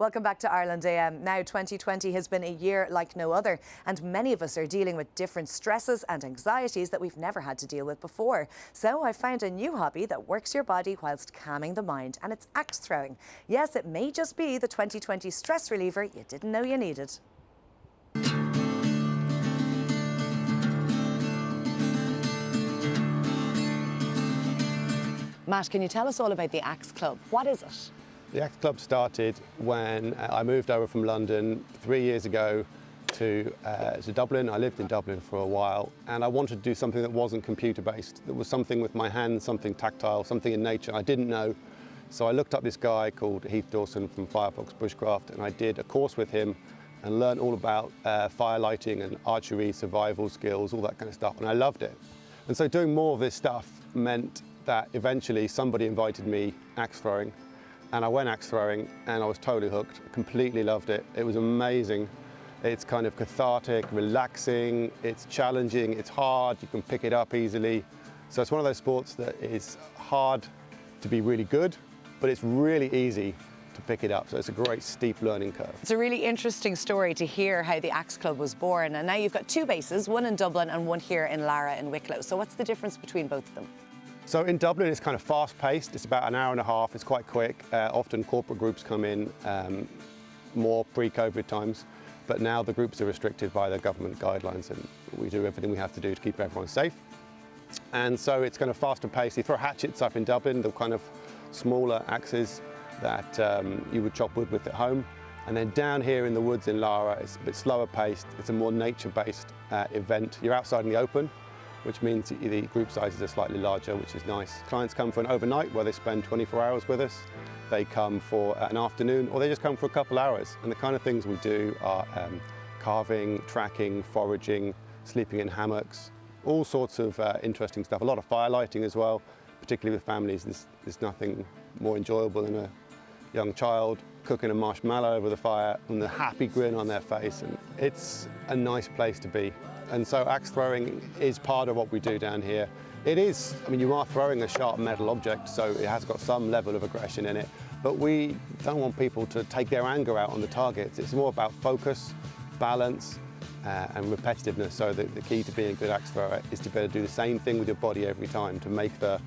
Welcome back to Ireland AM. Now, 2020 has been a year like no other, and many of us are dealing with different stresses and anxieties that we've never had to deal with before. So I found a new hobby that works your body whilst calming the mind, and it's axe throwing. Yes, it may just be the 2020 stress reliever you didn't know you needed. Matt, can you tell us all about the Axe Club? What is it? The Axe Club started when I moved over from London 3 years ago to Dublin. I lived in Dublin for a while, and I wanted to do something that wasn't computer-based, that was something with my hands, something tactile, something in nature I didn't know. So I looked up this guy called Heath Dawson from Firefox Bushcraft, and I did a course with him and learned all about fire lighting and archery, survival skills, all that kind of stuff, and I loved it. And so doing more of this stuff meant that eventually somebody invited me axe throwing, and I went axe throwing and I was totally hooked, completely loved it. It was amazing. It's kind of cathartic, relaxing, it's challenging, it's hard, you can pick it up easily. So it's one of those sports that is hard to be really good, but it's really easy to pick it up. So it's a great steep learning curve. It's a really interesting story to hear how the Axe Club was born, and now you've got two bases, one in Dublin and one here in Lara in Wicklow. So what's the difference between both of them? So in Dublin, it's kind of fast-paced. It's about an hour and a half. It's quite quick. Often corporate groups come in, more pre-COVID times, but now the groups are restricted by the government guidelines, and we do everything we have to do to keep everyone safe. And so it's kind of faster paced. You throw hatchets up in Dublin, the kind of smaller axes that you would chop wood with at home. And then down here in the woods in Lara, it's a bit slower paced. It's a more nature-based event. You're outside in the open, which means the group sizes are slightly larger, which is nice. Clients come for an overnight where they spend 24 hours with us. They come for an afternoon, or they just come for a couple hours. And the kind of things we do are carving, tracking, foraging, sleeping in hammocks, all sorts of interesting stuff. A lot of fire lighting as well, particularly with families. There's nothing more enjoyable than a young child cooking a marshmallow over the fire and the happy grin on their face. And it's a nice place to be. And so axe throwing is part of what we do down here. It is, I mean, you are throwing a sharp metal object, so it has got some level of aggression in it, but we don't want people to take their anger out on the targets. It's more about focus, balance, and repetitiveness. So the key to being a good axe thrower is to be able to do the same thing with your body every time, to make the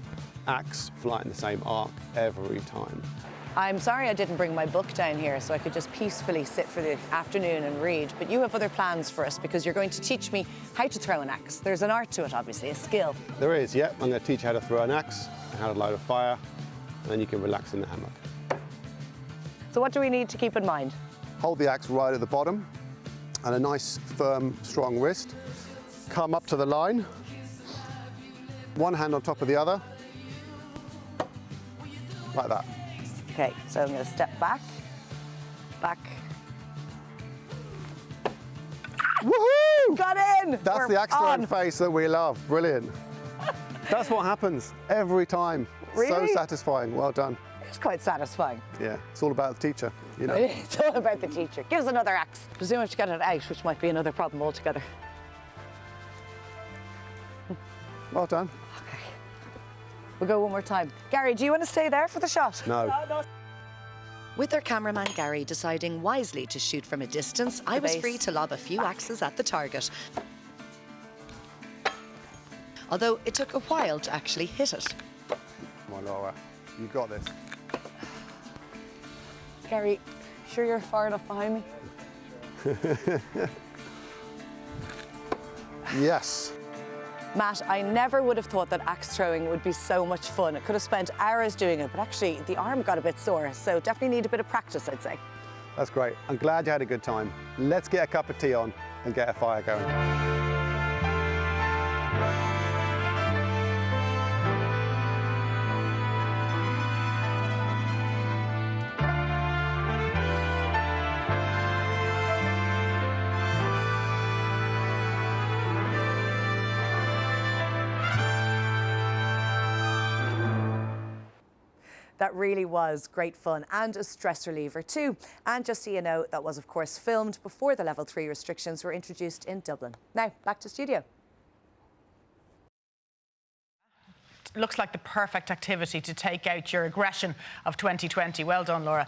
axe fly in the same arc every time. I'm sorry I didn't bring my book down here so I could just peacefully sit for the afternoon and read, but you have other plans for us because you're going to teach me how to throw an axe. There's an art to it, obviously, a skill. There is, yeah. I'm going to teach you how to throw an axe, how to light a fire, and then you can relax in the hammock. So what do we need to keep in mind? Hold the axe right at the bottom and a nice, firm, strong wrist. Come up to the line, one hand on top of the other, like that. Okay, so I'm going to step back. Woohoo! Got in! That's the axe throwing face that we love. Brilliant. That's what happens every time. Really? So satisfying. Well done. It's quite satisfying. Yeah, it's all about the teacher, you know. It's all about the teacher. Give us another axe. Presume I have to get it out, which might be another problem altogether. Well done. Okay. We'll go one more time. Gary, do you want to stay there for the shot? No. With their cameraman Gary deciding wisely to shoot from a distance, I was free to lob a few axes at the target. Although it took a while to actually hit it. Come on, Laura. You got this. Gary, sure you're far enough behind me? Yes. Matt, I never would have thought that axe throwing would be so much fun. I could have spent hours doing it, but actually the arm got a bit sore, so definitely need a bit of practice, I'd say. That's great. I'm glad you had a good time. Let's get a cup of tea on and get a fire going. That really was great fun and a stress reliever too. And just so you know, that was of course filmed before the level 3 restrictions were introduced in Dublin. Now, back to studio. Looks like the perfect activity to take out your aggression of 2020. Well done, Laura.